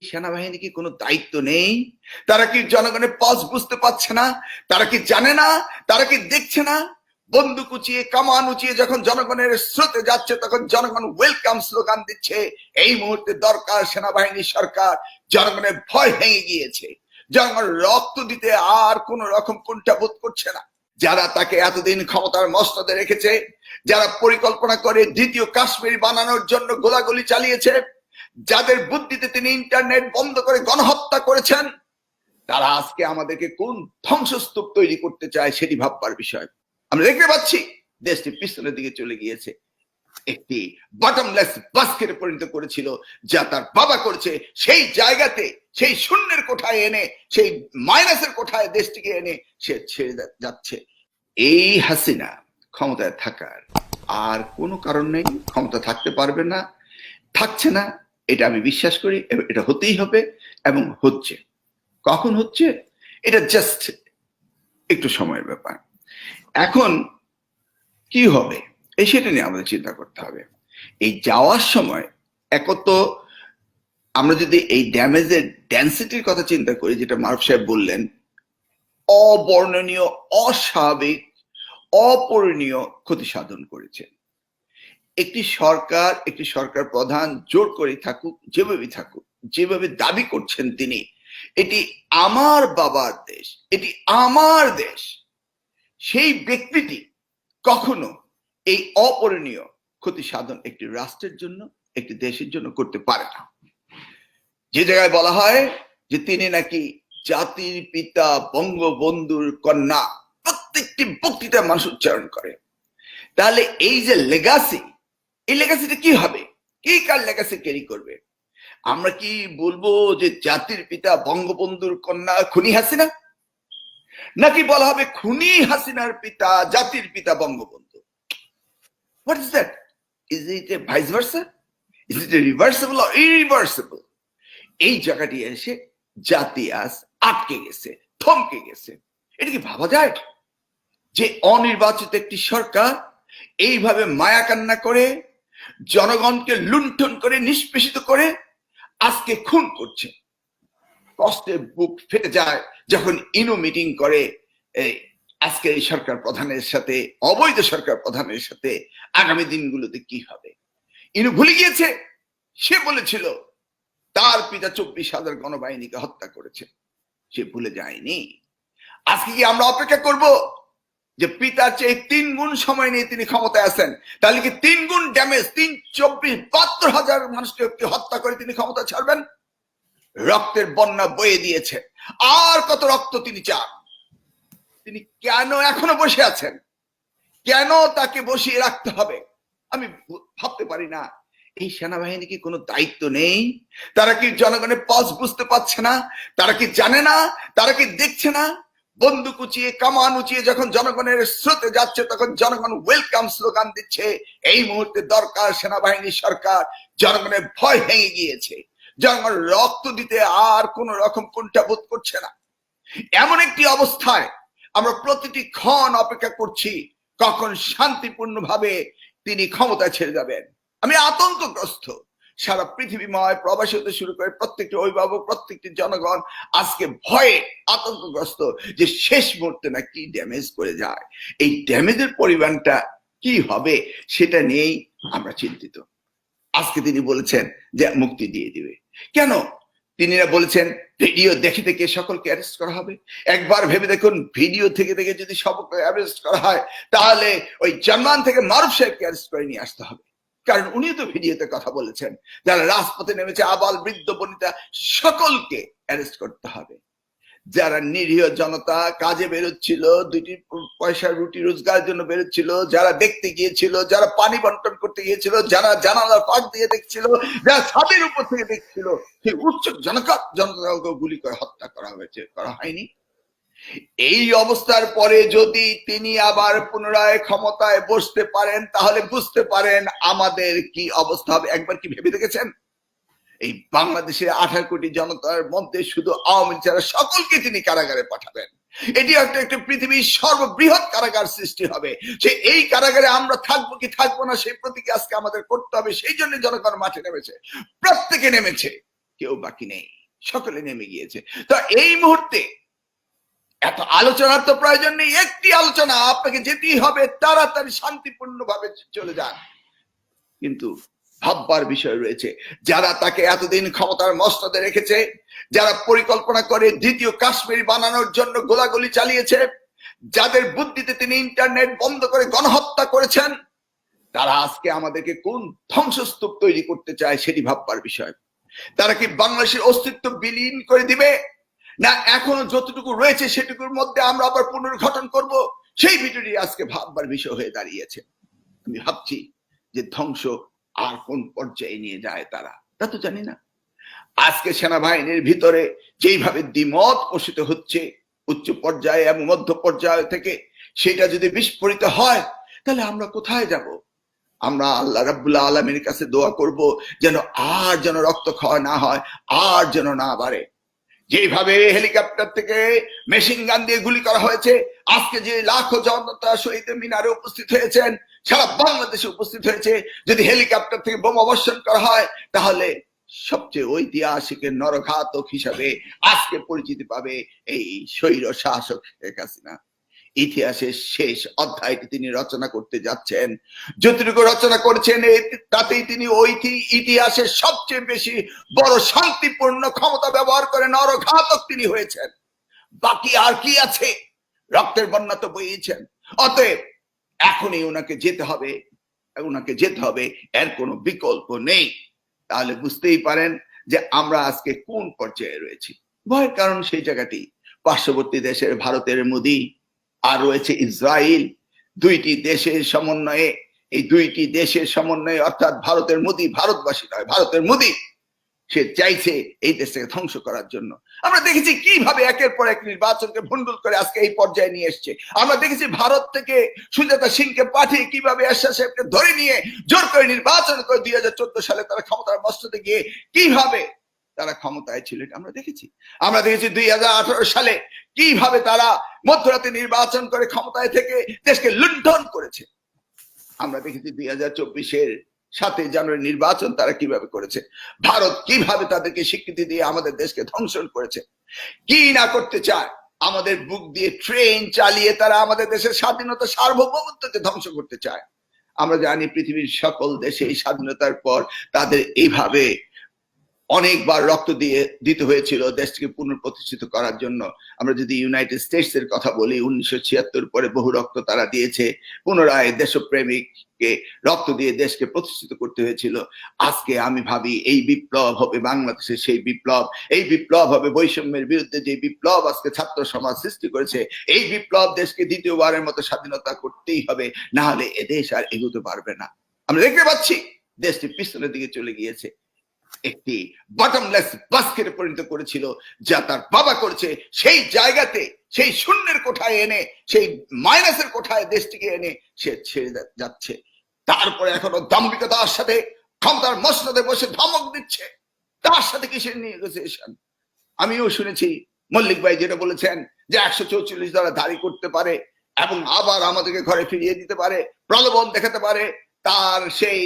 সেনাবাহিনী কি কোনো দায়িত্ব নেই? তারা কি জনগণের পজ বুঝতে পারছে না? তারা কি জানে না? তারা কি দেখছে না? বন্দুক উঁচিয়ে কামান উঁচিয়ে যখন জনগণের স্রোতে যাচ্ছে তখন জনগণ ওয়েলকাম স্লোগান দিচ্ছে। এই মুহূর্তে দরকার সেনাবাহিনী সরকার। জনগণের ভয় ভেঙে গিয়েছে, জনগণ রক্ত দিতে আর কোন রকম কুণ্ঠাবোধ করছে না। যারা তাকে এতদিন ক্ষমতার মসনদে রেখেছে, যারা পরিকল্পনা করে দ্বিতীয় কাশ্মীর বানানোর জন্য গোলাগুলি চালিয়েছে, যাদের বুদ্ধিতে তিনি ইন্টারনেট বন্ধ করে গণহত্যা করেছেন, তারা আজকে আমাদেরকে কোন ধ্বংসস্তূপ তৈরি করতে চায় সেটি ভাববার বিষয়। আমরা দেখতে পাচ্ছি দেশটি পিছনের দিকে চলে গিয়েছে, একটি বটমলেস বাস্কেটে পরিণত করেছিল যা তার বাবা করেছে। সেই জায়গাতে, সেই শূন্যের কোঠায় এনে, সেই মাইনাসের কোঠায় দেশটিকে এনে সে ছেড়ে যাচ্ছে। এই হাসিনা ক্ষমতায় থাকার আর কোনো কারণ নেই, ক্ষমতা থাকতে পারবে না, থাকছে না, এটা আমি বিশ্বাস করি। এটা হতেই হবে এবং হচ্ছে। কখন হচ্ছে এটা জাস্ট একটু সময়ের ব্যাপার। এখন কি হবে এই সেটা নিয়ে আমাদের চিন্তা করতে হবে। এই যাওয়ার সময় একত আমরা যদি এই ড্যামেজের ডেন্সিটির কথা চিন্তা করি, যেটা মারুফ সাহেব বললেন, অবর্ণনীয়, অস্বাভাবিক, অপরিণীয় ক্ষতি সাধন করেছে। একটি সরকার প্রধান জোর করে থাকুক, যেভাবে থাকুক, যেভাবে দাবি করছেন তিনি, এটি আমার বাবার দেশ, এটি আমার দেশ, সেই ব্যক্তিটি কখনো এই অপরিণীয় ক্ষতি সাধন একটি রাষ্ট্রের জন্য, একটি দেশের জন্য করতে পারে না। যে জায়গায় বলা হয় যে তিনি নাকি জাতির পিতা বঙ্গবন্ধুর কন্যা, প্রত্যেকটি বক্তৃতা মানুষ উচ্চারণ করে, তাহলে এই যে লেগাসি, এই লেগাসিটা কি হবে? কি কার লেগাসি ক্যারি করবে? আমরা কি বলবো যে জাতির পিতা বঙ্গবন্ধুর কন্যা খুনি হাসিনা, নাকি বলা হবে খুনি হাসিনার পিতা জাতির পিতা Bangabandhu? What is that? Is it A vice versa? Is it A reversible or irreversible? এই জায়গাটি এসে জাতি আজ আটকে গেছে, থমকে গেছে। এটা কি ভাবা যায় যে অনির্বাচিত একটি সরকার এইভাবে মায়া কান্না করে, জনগণকে লুণ্ঠন করে, নিষ্পেষিত করে আজকে খুন করছে? কষ্টে বুক ফেটে যায় যখন ইনু মিটিং করে আজকে এই সরকার প্রধানের সাথে, অবৈধ সরকার প্রধানের সাথে আগামী দিনগুলোতে কি হবে। ইনু ভুলে গিয়েছে, সে বলেছিল তার পিতা 24,000 গণবাহিনীকে হত্যা করেছে, সে ভুলে যায়নি। আজকে কি আমরা অপেক্ষা করব যে পিতার চেয়ে 3 গুণ সময় নিয়ে তিনি ক্ষমতায় আছেন, তাহলে কি 3 গুণ ড্যামেজ, 72,000 মানুষকে হত্যা করে তিনি ক্ষমতা ছাড়বেন? রক্তের বন্যা বয়ে দিয়েছে, আর কত রক্ত তিনি চান? তিনি কেন এখনো বসে আছেন? কেন তাকে বসিয়ে রাখতে হবে? আমি ভাবতে পারি না। এই সেনাবাহিনী কি কোনো দায়িত্ব নেই? তারা কি জনগণের পজ বুঝতে পারছে না? তারা কি জানে না? তারা কি দেখছে না? বন্দুক উঁচিয়ে কামান উঁচিয়ে যখন জনগণের স্রোতে যাচ্ছে তখন জনগণ ওয়েলকাম স্লোগান দিচ্ছে। এই মুহূর্তে দরকার সেনাবাহিনী সরকার। জনগণের ভয় ভেঙে গিয়েছে, জনগণ রক্ত দিতে আর কোন রকম কুণ্ঠাবোধ করছে না। এমন একটি অবস্থায় আমরা প্রতিটি ক্ষণ অপেক্ষা করছি কখন শান্তিপূর্ণভাবে তিনি ক্ষমতা ছেড়ে যাবেন। আমি আতঙ্কগ্রস্ত। সারা পৃথিবীময় প্রবাসী হতে শুরু করে প্রত্যেকটি অভিভাবক, প্রত্যেকটি জনগণ আজকে ভয়ে আতঙ্কগ্রস্ত যে শেষ মুহূর্তে না কি ড্যামেজ করে যায়। এই ড্যামেজের পরিমাণটা কি হবে সেটা নিয়েই আমরা চিন্তিত। আজকে তিনি বলেছেন যে মুক্তি দিয়ে দিবে। কেন? তিনি বলেছেন ভিডিও দেখে দেখে সকলকে অ্যারেস্ট করা হবে। একবার ভেবে দেখুন, ভিডিও থেকে দেখে যদি সকলকে অ্যারেস্ট করা হয় তাহলে ওই জার্মান থেকে মারুফ সাহেবকে অ্যারেস্ট করে নিয়ে আসতে হবে, কারণ উনিও তো ভিডিওতে কথা বলেছেন। যারা রাজপথে নেমেছে আবাল বৃদ্ধ বনিতা সকলকে অ্যারেস্ট করতে হবে। যারা নিরীহ জনতা কাজে বেরোচ্ছিল, 2 পয়সার রুটি রোজগারের জন্য বেরোচ্ছিল, যারা দেখতে গিয়েছিল, যারা পানি বন্টন করতে গিয়েছিল, যারা জানালার ফাঁক দিয়ে দেখছিল, যারা ছাদের উপর থেকে দেখছিল, সেই উৎসুক জনতাকে গুলি করে হত্যা করা হয়েছে, করা হয়নি? এই অবস্থার পরে যদি তিনি আবার পুনরায় ক্ষমতায় বসতে পারেন তাহলে বুঝতে পারেন আমাদের কি অবস্থা হবে। একবার কি ভেবে দেখেছেন? এই বাংলাদেশের 18 কোটি জনতার মধ্যে শুধু আওয়ামী ছাড়া সকলকে তিনি কারাগারে পাঠাবেন। এটি একটা পৃথিবীর সর্ববৃহৎ কারাগার সৃষ্টি হবে। যে এই কারাগারে আমরা থাকবো কি থাকবো না সেই প্রতিজ্ঞা আজকে আমাদের করতে হবে। সেই জন্য জনগণ মাঠে নেমেছে, প্রত্যেকে নেমেছে। কেউ বাকি নেই, সকলে নেমে গিয়েছে। তো এই মুহূর্তে এত আলোচনার তো প্রয়োজন নেই, একটি আলোচনা, আপনাকে যেতেই হবে তাড়াতাড়ি শান্তিপূর্ণভাবে চলে যান। কিন্তু ভাববার বিষয় রয়েছে, যারা তাকে এতদিন ক্ষমতার মসনদে রেখেছে, যারা পরিকল্পনা করে দ্বিতীয় কাশ্মীর বানানোর জন্য গোলাগুলি চালিয়েছে, যাদের বুদ্ধিতে তিনি ইন্টারনেট বন্ধ করে গণহত্যা করেছেন, তারা আজকে আমাদেরকে কোন ধ্বংসস্তূপ তৈরি করতে চায় সেটি ভাববার বিষয়। তারা কি বাংলাদেশের অস্তিত্ব বিলীন করে দিবে, না এখনো যতটুকু রয়েছে সেটুকুর মধ্যে আমরা আবার পুনর্গঠন করব, সেই বিষয়টি আজকে ভাববার বিষয় হয়ে দাঁড়িয়েছে। আমি ভাবছি যে ধ্বংস আর কোন পর্যায়ে নিয়ে যায় তারা, তা তো জানি না। আজকে সেনাবাহিনীর ভিতরে যেইভাবে দ্বিমত পোষিত হচ্ছে উচ্চ পর্যায়ে এবং মধ্য পর্যায় থেকে, সেটা যদি বিস্ফোরিত হয় তাহলে আমরা কোথায় যাব? আমরা আল্লাহ রাব্বুল আলামিনের কাছে দোয়া করব যেন রক্তক্ষয় না হয়, আর যেন না বাড়ে। যেভাবে হেলিকপ্টার থেকে মেশিন গান দিয়ে গুলি করা হয়েছে, আজকে যে লাখো জনতা শহীদ মিনারে উপস্থিত হয়েছেন, সারা বাংলাদেশে উপস্থিত হয়েছে, যদি হেলিকপ্টার থেকে বোমা বর্ষণ করা হয় তাহলে সবচেয়ে ঐতিহাসিক নরঘাতক হিসাবে আজকে পরিচিতি পাবে এই স্বৈর শাসক শেখ হাসিনা। ইতিহাসের শেষ অধ্যায়টি তিনি রচনা করতে যাচ্ছেন। যতটুকু রচনা করেছেন তাতেই তিনি ওই ইতিহাসের সবচেয়ে বেশি বড় শান্তিপূর্ণ ক্ষমতা ব্যবহার করে নরঘাতক তিনি হয়েছেন। বাকি আর কি আছে? রক্তের বন্যা তো বইয়েছেন। অতএব এখনই ওনাকে যেতে হবে, এর কোনো বিকল্প নেই। তাহলে বুঝতেই পারেন যে আমরা আজকে কোন পর্যায়ে রয়েছি। ভয়ের কারণ সেই জায়গাটি, পার্শ্ববর্তী দেশের ভারতের মোদি আর রয়েছে ইসরায়েল, দুইটি দেশের সমন্বয়ে অর্থাৎ ভারতের মোদি, ভারতবাসী নয়, ভারতের মোদি, সে চাইছে এই দেশটাকে ধ্বংস করার জন্য। আমরা দেখেছি কিভাবে একের পর এক নির্বাচনকে ভণ্ডুল করে আজকে এই পর্যায়ে নিয়ে এসছে। আমরা দেখেছি ভারত থেকে সুজাতা সিংকে পাঠিয়ে কিভাবে এরশাদ সাহেবকে ধরে নিয়ে জোর করে নির্বাচন করে 2014 সালে তারা ক্ষমতার মস্তদে গিয়ে কিভাবে তারা ক্ষমতায় ছিল, আমরা দেখেছি 2018 সালে কিভাবে তারা মধ্যরাতে নির্বাচন করে ক্ষমতায় থেকে দেশকে লুণ্ঠন করেছে। আমরা দেখেছি 2024-এর 7 জানুয়ারি নির্বাচন তারা কিভাবে করেছে। ভারত কিভাবে তাদেরকে স্বীকৃতি দিয়ে আমাদের দেশকে ধ্বংসন করেছে। কি না করতে চায়, আমাদের বুক দিয়ে ট্রেন চালিয়ে তারা আমাদের দেশের স্বাধীনতা সার্বভৌমত্বকে ধ্বংস করতে চায়। আমরা জানি পৃথিবীর সকল দেশে এই স্বাধীনতার পর তাদের এইভাবে অনেকবার রক্ত দিতে হয়েছিল দেশকে পুনঃপ্রতিষ্ঠিত করার জন্য। আমরা যদি ইউনাইটেড স্টেটস এর কথা বলি, 1976 পরে বহু রক্ত তারা দিয়েছে, পুনরায় দেশপ্রেমিককে রক্ত দিয়ে দেশকে প্রতিষ্ঠিত করতে হয়েছিল। আজকে আমি ভাবি এই বিপ্লব হবে বাংলাদেশে সেই বিপ্লব, এই বিপ্লব হবে বৈষম্যের বিরুদ্ধে যে বিপ্লব আজকে ছাত্র সমাজ সৃষ্টি করেছে। এই বিপ্লব দেশকে দ্বিতীয়বারের মতো স্বাধীনতা করতেই হবে, না হলে এদেশ আর এগোতে পারবে না। আমরা দেখতে পাচ্ছি দেশটি পিছনের দিকে চলে গিয়েছে, একটি বটমলেস বাস্কেটে পরিণত করেছিল, যা তার বাবা করেছে। সেই জায়গাতে, সেই শূন্যের কোঠায় এনে, সেই মাইনাসের কোঠায় দেশটিকে এনে সে ছেড়ে যাচ্ছে। তারপরে এখনো দাম্ভিকতার সাথে ক্ষমতার মসনদে বসে ধমক দিচ্ছে। তার সাথে কিসের নেগোসিয়েশন? আমিও শুনেছি মল্লিক ভাই যেটা বলেছেন যে 144 দ্বারা দাঁড়ি করতে পারে এবং আবার আমাদেরকে ঘরে ফিরিয়ে দিতে পারে, প্রলোভন দেখাতে পারে, তার সেই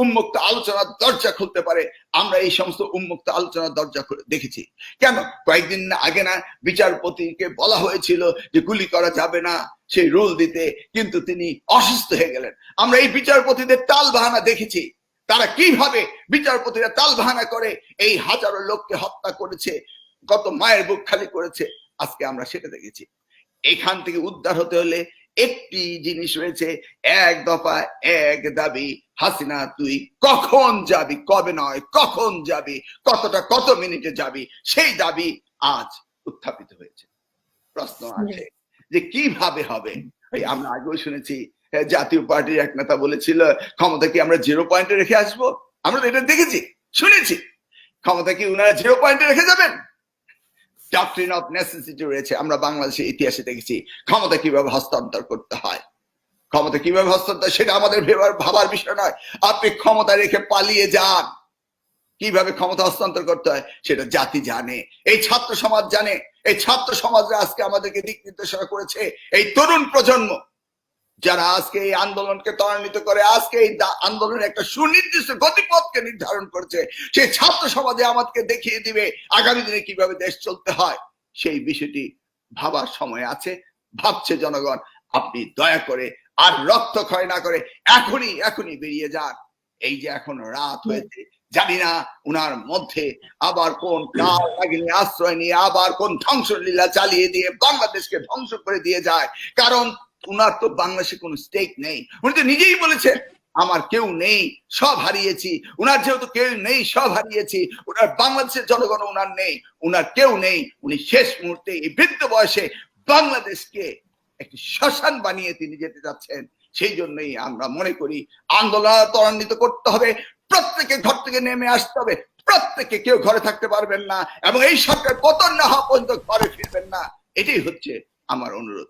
উন্মুক্ত আলোচনার দরজা খুলতে পারে। আমরা এই সমস্ত উন্মুক্ত আলোচনার দরজা দেখেছি। কেন কয়েকদিন আগে না বিচারপতিকে বলা হয়েছিল যে গুলি করা যাবে না সেই রুল দিতে, কিন্তু তিনি অসুস্থ হয়ে গেলেন। আমরা এই বিচারপতিদের টাল বাহানা দেখেছি, তারা কিভাবে বিচারপতিরা টাল বাহানা করে এই হাজারো লোককে হত্যা করেছে, কত মায়ের বুক খালি করেছে। আজকে আমরা সেটা দেখেছি। এখান থেকে উদ্ধার হতে হলে একটি জিনিস রয়েছে, এক দফা এক দাবি। হাসিনা তুই কখন যাবি, কবে নয় কখন যাবি, কত মিনিটে যাবি, সেই দাবি আজ উত্থাপিত হয়েছে। প্রশ্ন আছে যে কিভাবে হবে। আমরা আগেও শুনেছি জাতীয় পার্টির এক নেতা বলেছিল ক্ষমতা কি আমরা 0 পয়েন্টে রেখে আসবো। আমরা এটা দেখেছি, শুনেছি। ক্ষমতা কি উনারা 0 পয়েন্টে রেখে যাবেন? ডক্ট্রিন অফ নেসেসিটি রয়েছে। আমরা বাংলাদেশের ইতিহাসে দেখেছি ক্ষমতা কিভাবে হস্তান্তর করতে হয়। ক্ষমতা কিভাবে হস্তান্তর সেটা আমাদের ভাবার বিষয় নয়। আপনি ক্ষমতা রেখে পালিয়ে যান, কিভাবে ক্ষমতা হস্তান্তর করতে হয় সেটা জাতি জানে, এই ছাত্র সমাজ জানে। এই ছাত্র সমাজরা আজকে আমাদেরকে দিক নির্দেশনা করেছে। এই তরুণ প্রজন্ম যারা আজকে এই আন্দোলনকে ত্বরান্বিত করে, আজকে এই আন্দোলনের একটা সুনির্দিষ্ট গতিপথকে নির্ধারণ করছে, সেই ছাত্র সমাজে আমাদেরকে দেখিয়ে দিবে আগামী দিনে কিভাবে দেশ চলতে হয়। সেই বিষয়টি ভাবার সময় আছে, ভাবছে জনগণ। আপনি দয়া করে আর রক্তক্ষয় না করে এখনই বেরিয়ে যান। এই যে এখন রাত হয়েছে, জানি না উনার মধ্যে আবার কোন কাল লাগিনি আশ্রয় নিয়ে আবার কোন ধ্বংসলীলা চালিয়ে দিয়ে বাংলাদেশকে ধ্বংস করে দিয়ে যায়। কারণ উনার তো বাংলাদেশে কোনো স্টেক নেই। উনি তো নিজেই বলেছেন আমার কেউ নেই, সব হারিয়েছি। উনার যেহেতু কেউ নেই, সব হারিয়েছি, উনার বাংলাদেশের জনগণ উনার নেই, উনার কেউ নেই। উনি শেষ মুহূর্তে এই বৃদ্ধ বয়সে বাংলাদেশকে একটি শ্মশান বানিয়ে তিনি যেতে যাচ্ছেন। সেই জন্যই আমরা মনে করি আন্দোলন ত্বরান্বিত করতে হবে, প্রত্যেকে ঘর থেকে নেমে আসতে হবে, প্রত্যেকে, কেউ ঘরে থাকতে পারবেন না এবং এই সরকার পতন না হওয়া পর্যন্ত ঘরে ফিরবেন না। এটাই হচ্ছে আমার অনুরোধ।